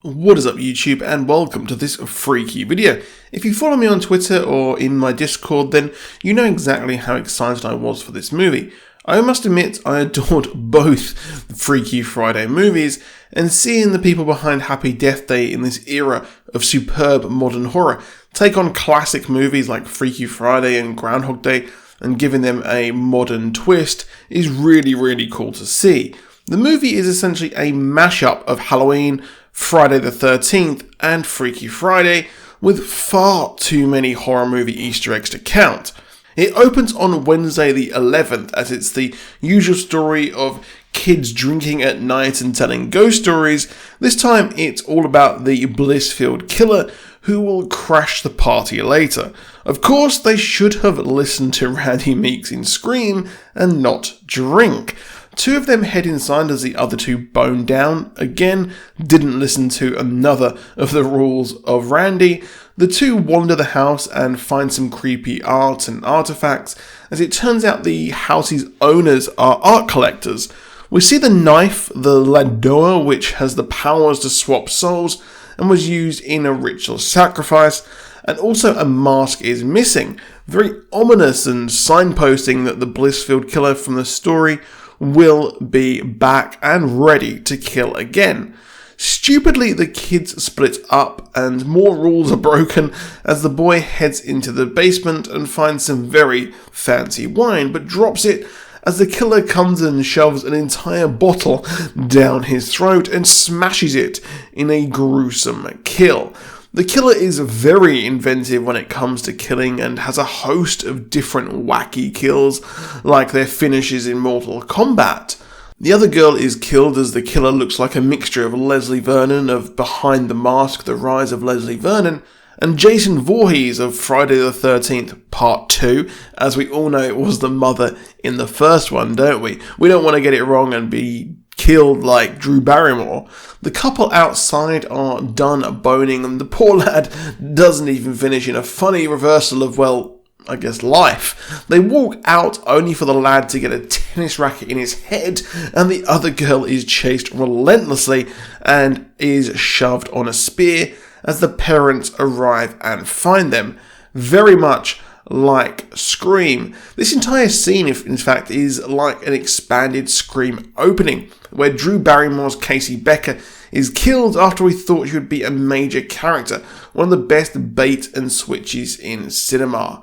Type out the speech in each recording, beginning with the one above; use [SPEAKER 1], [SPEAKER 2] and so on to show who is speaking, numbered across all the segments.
[SPEAKER 1] What is up YouTube, and welcome to this freaky video. If you follow me on Twitter or in my Discord, then you know exactly how excited I was for this movie. I must admit I adored both Freaky Friday movies, and seeing the people behind Happy Death Day in this era of superb modern horror take on classic movies like Freaky Friday and Groundhog Day and giving them a modern twist is really cool to see. The movie is essentially a mashup of Halloween, Friday the 13th, and Freaky Friday, with far too many horror movie Easter eggs to count. It opens on Wednesday the 11th, as it's the usual story of kids drinking at night and telling ghost stories. This time it's all about the Blissfield killer who will crash the party later. Of course, they should have listened to Randy Meeks in Scream and not drink. Two of them head inside as the other two bone down. Again, didn't listen to another of the rules of Randy. The two wander the house and find some creepy art and artifacts. As it turns out, the house's owners are art collectors. We see the knife, the Ladoa, which has the powers to swap souls and was used in a ritual sacrifice. And also a mask is missing. Very ominous and signposting that the Blissfield killer from the story will be back and ready to kill again. Stupidly, the kids split up and more rules are broken as the boy heads into the basement and finds some very fancy wine, but drops it as the killer comes and shoves an entire bottle down his throat and smashes it in a gruesome kill. The killer is very inventive when it comes to killing and has a host of different wacky kills, like their finishes in Mortal Kombat. The other girl is killed as the killer looks like a mixture of Leslie Vernon of Behind the Mask, The Rise of Leslie Vernon, and Jason Voorhees of Friday the 13th Part 2, as we all know it was the mother in the first one, don't we? We don't want to get it wrong and be killed like Drew Barrymore. The couple outside are done boning and the poor lad doesn't even finish in a funny reversal of, well, I guess life. They walk out only for the lad to get a tennis racket in his head, and the other girl is chased relentlessly and is shoved on a spear as the parents arrive and find them. Very much like Scream. This entire scene, in fact, is like an expanded Scream opening, where Drew Barrymore's Casey Becker is killed after we thought she would be a major character, one of the best bait and switches in cinema.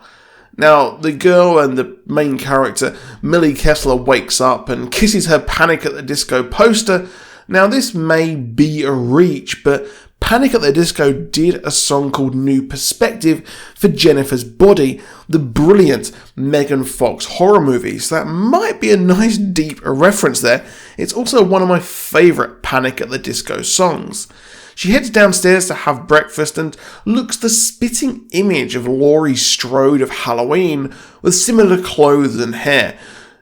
[SPEAKER 1] Now, the girl and the main character, Millie Kessler, wakes up and kisses her Panic at the Disco poster. Now, this may be a reach, but Panic at the Disco did a song called New Perspective for Jennifer's Body, the brilliant Megan Fox horror movie, so that might be a nice deep reference there. It's also one of my favourite Panic at the Disco songs. She heads downstairs to have breakfast and looks the spitting image of Laurie Strode of Halloween with similar clothes and hair.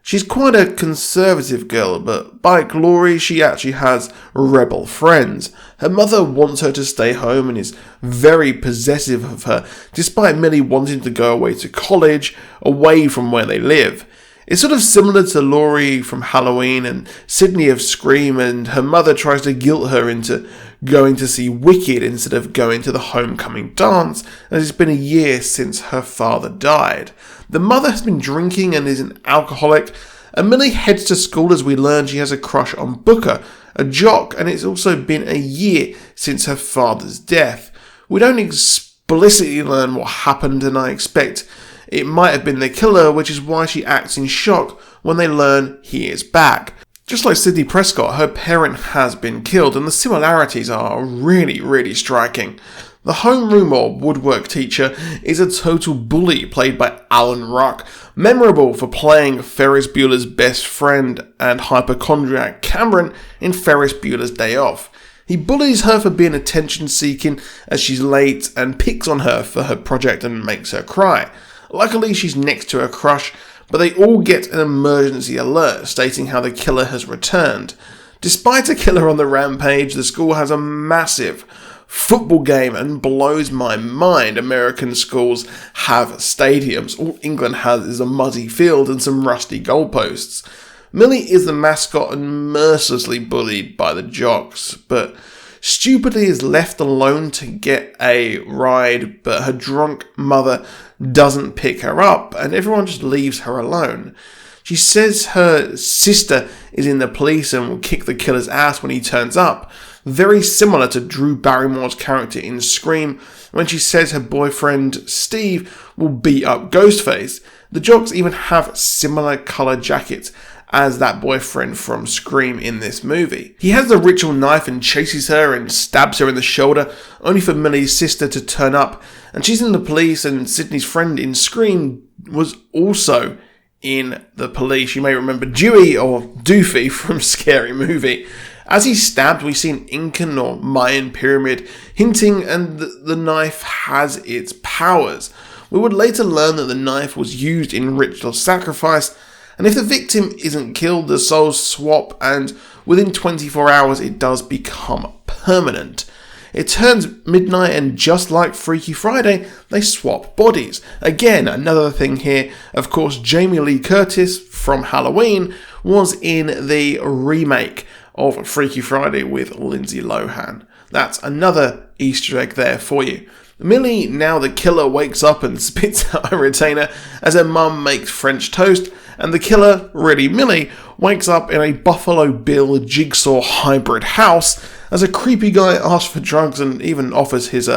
[SPEAKER 1] She's quite a conservative girl, but like Laurie, she actually has rebel friends. Her mother wants her to stay home and is very possessive of her, despite Millie wanting to go away to college, away from where they live. It's sort of similar to Laurie from Halloween and Sydney of Scream, and her mother tries to guilt her into going to see Wicked instead of going to the homecoming dance, as it's been a year since her father died. The mother has been drinking and is an alcoholic, and Millie heads to school as we learn she has a crush on Booker, a jock, and it's also been a year since her father's death. We don't explicitly learn what happened, and I expect it might have been the killer, which is why she acts in shock when they learn he is back. Just like Sidney Prescott, her parent has been killed, and the similarities are really striking. The homeroom or woodwork teacher is a total bully, played by Alan Ruck, memorable for playing Ferris Bueller's best friend and hypochondriac Cameron in Ferris Bueller's Day Off. He bullies her for being attention-seeking as she's late and picks on her for her project and makes her cry. Luckily, she's next to her crush, but they all get an emergency alert stating how the killer has returned. Despite a killer on the rampage, the school has a massive football game and blows my mind. American schools have stadiums. All England has is a muddy field and some rusty goalposts. Millie is the mascot and mercilessly bullied by the jocks, but stupidly is left alone to get a ride, but her drunk mother doesn't pick her up, and everyone just leaves her alone. She says her sister is in the police and will kick the killer's ass when he turns up, very similar to Drew Barrymore's character in Scream when she says her boyfriend Steve will beat up Ghostface. The jocks even have similar colour jackets as that boyfriend from Scream in this movie. He has the ritual knife and chases her and stabs her in the shoulder, only for Millie's sister to turn up, and she's in the police, and Sydney's friend in Scream was also in the police. You may remember Dewey or Doofy from Scary Movie. As he's stabbed, we see an Incan or Mayan pyramid hinting, and the knife has its powers. We would later learn that the knife was used in ritual sacrifice, and if the victim isn't killed, the souls swap, and within 24 hours it does become permanent. It turns midnight, and just like Freaky Friday, they swap bodies. Again, another thing here, of course, Jamie Lee Curtis from Halloween was in the remake of Freaky Friday with Lindsay Lohan. That's another Easter egg there for you. Millie, now the killer, wakes up and spits out her retainer as her mum makes French toast, and the killer, really Millie, wakes up in a Buffalo Bill Jigsaw hybrid house as a creepy guy asks for drugs and even offers his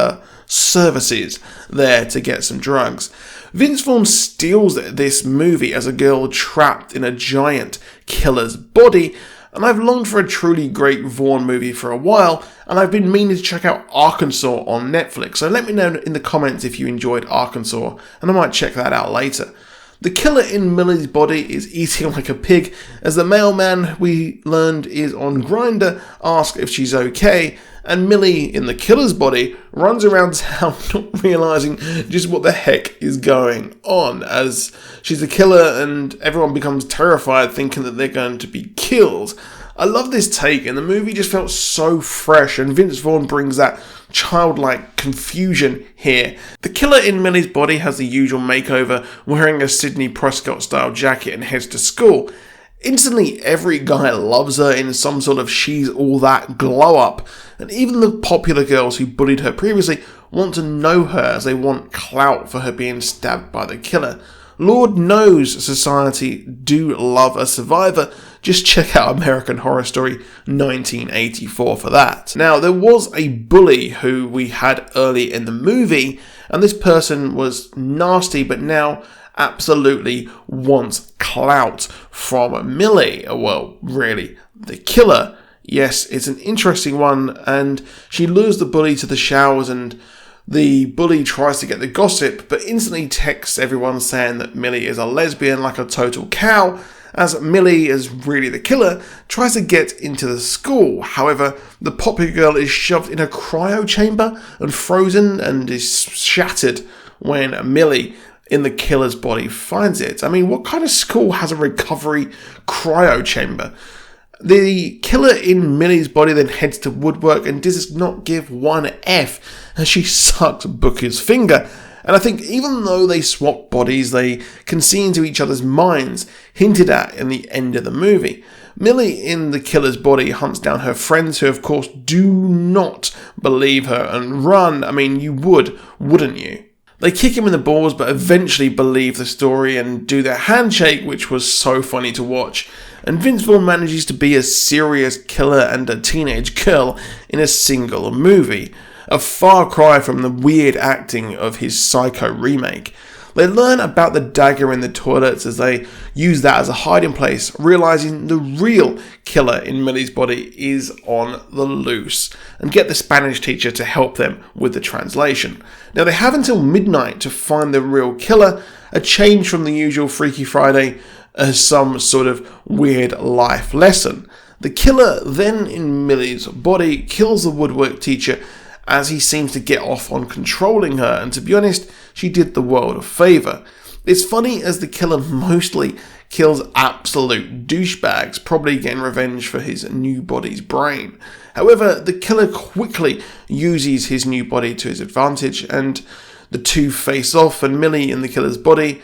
[SPEAKER 1] services there to get some drugs. Vince Vaughn steals this movie as a girl trapped in a giant killer's body, and I've longed for a truly great Vaughn movie for a while, and I've been meaning to check out Arkansas on Netflix, so let me know in the comments if you enjoyed Arkansas, and I might check that out later. The killer in Millie's body is eating like a pig, as the mailman we learned is on Grindr asks if she's okay, and Millie in the killer's body runs around town not realising just what the heck is going on, as she's the killer and everyone becomes terrified thinking that they're going to be killed. I love this take, and the movie just felt so fresh, and Vince Vaughn brings that childlike confusion here. The killer in Millie's body has the usual makeover, wearing a Sidney Prescott style jacket and heads to school. Instantly, every guy loves her in some sort of she's all that glow up, and even the popular girls who bullied her previously want to know her as they want clout for her being stabbed by the killer. Lord knows society do love a survivor. Just check out American Horror Story 1984 for that. Now, there was a bully who we had early in the movie, and this person was nasty, but now absolutely wants clout from Millie. Well, really, the killer. Yes, it's an interesting one, and she lures the bully to the showers, and the bully tries to get the gossip, but instantly texts everyone saying that Millie is a lesbian like a total cow, as Millie, as really the killer, tries to get into the school. However, the popular girl is shoved in a cryo chamber and frozen and is shattered when Millie in the killer's body finds it. I mean, what kind of school has a recovery cryo chamber? The killer in Millie's body then heads to woodwork and does not give one F as she sucks Booker's finger. And I think even though they swap bodies, they can see into each other's minds, hinted at in the end of the movie. Millie in the killer's body hunts down her friends who of course do not believe her and run. I mean, you would, wouldn't you? They kick him in the balls but eventually believe the story and do their handshake, which was so funny to watch. And Vince Vaughn manages to be a serious killer and a teenage girl in a single movie. A far cry from the weird acting of his Psycho remake. They learn about the dagger in the toilets as they use that as a hiding place, realising the real killer in Millie's body is on the loose, and get the Spanish teacher to help them with the translation. Now they have until midnight to find the real killer, a change from the usual Freaky Friday as some sort of weird life lesson. The killer then in Millie's body kills the woodwork teacher as he seems to get off on controlling her, and to be honest, she did the world a favour. It's funny as the killer mostly kills absolute douchebags, probably getting revenge for his new body's brain. However, the killer quickly uses his new body to his advantage, and the two face off, and Millie in the killer's body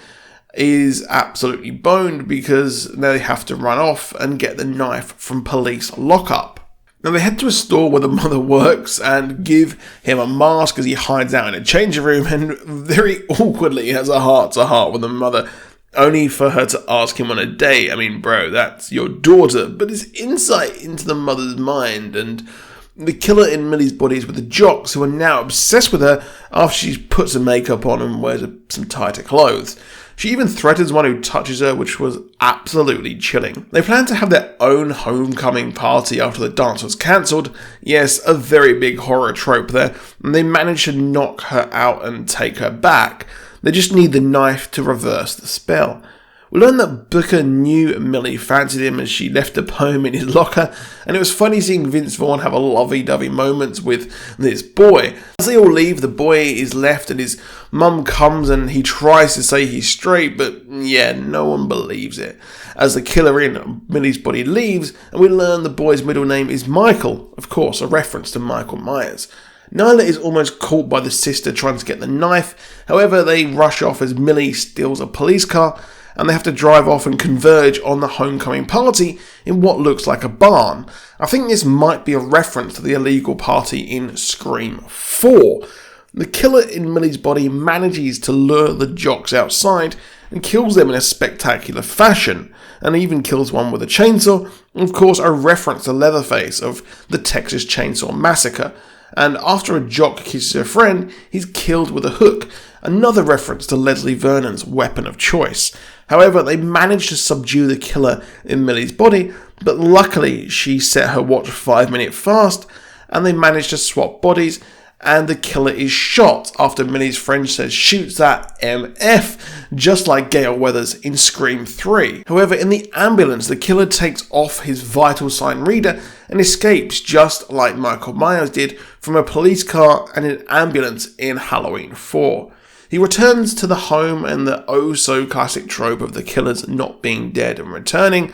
[SPEAKER 1] is absolutely boned because now they have to run off and get the knife from police lockup. Now they head to a store where the mother works and give him a mask as he hides out in a changing room and very awkwardly has a heart-to-heart with the mother, only for her to ask him on a date. I mean, bro, that's your daughter. But his insight into the mother's mind and the killer in Millie's body is with the jocks who are now obsessed with her after she puts some makeup on and wears some tighter clothes. She even threatens one who touches her, which was absolutely chilling. They plan to have their own homecoming party after the dance was cancelled. Yes, a very big horror trope there. And they manage to knock her out and take her back. They just need the knife to reverse the spell. We learn that Booker knew Millie fancied him as she left a poem in his locker, and it was funny seeing Vince Vaughn have a lovey-dovey moment with this boy. As they all leave, the boy is left and his mum comes and he tries to say he's straight, but yeah, no one believes it. As the killer in Millie's body leaves, and we learn the boy's middle name is Michael, of course, a reference to Michael Myers. Nyla is almost caught by the sister trying to get the knife, however they rush off as Millie steals a police car, and they have to drive off and converge on the homecoming party in what looks like a barn. I think this might be a reference to the illegal party in Scream 4. The killer in Millie's body manages to lure the jocks outside and kills them in a spectacular fashion, and even kills one with a chainsaw, of course a reference to Leatherface of the Texas Chainsaw Massacre. And after a jock kisses her friend, he's killed with a hook, another reference to Leslie Vernon's weapon of choice. However, they manage to subdue the killer in Millie's body, but luckily she set her watch 5 minutes fast, and they manage to swap bodies, and the killer is shot after Millie's friend says shoots that MF, just like Gale Weathers in Scream 3. However, in the ambulance, the killer takes off his vital sign reader and escapes just like Michael Myers did from a police car and an ambulance in Halloween 4. He returns to the home and the oh-so-classic trope of the killers not being dead and returning.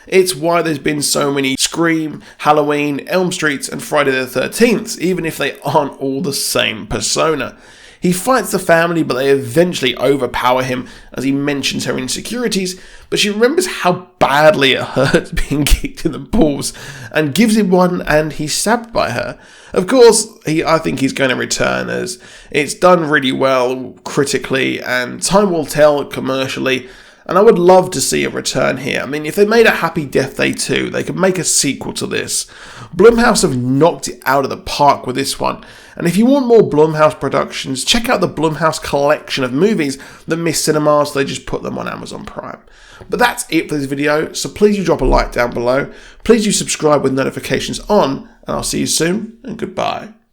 [SPEAKER 1] It's why there's been so many Scream, Halloween, Elm Streets and Friday the 13th, even if they aren't all the same persona. He fights the family, but they eventually overpower him as he mentions her insecurities, but she remembers how badly it hurts being kicked in the balls and gives him one, and he's stabbed by her. Of course, I think he's going to return as it's done really well critically and time will tell commercially. And I would love to see a return here. I mean, if they made a Happy Death Day 2, they could make a sequel to this. Blumhouse have knocked it out of the park with this one. And if you want more Blumhouse productions, check out the Blumhouse collection of movies that miss cinemas. They just put them on Amazon Prime. But that's it for this video, so please do drop a like down below. Please do subscribe with notifications on, and I'll see you soon, and goodbye.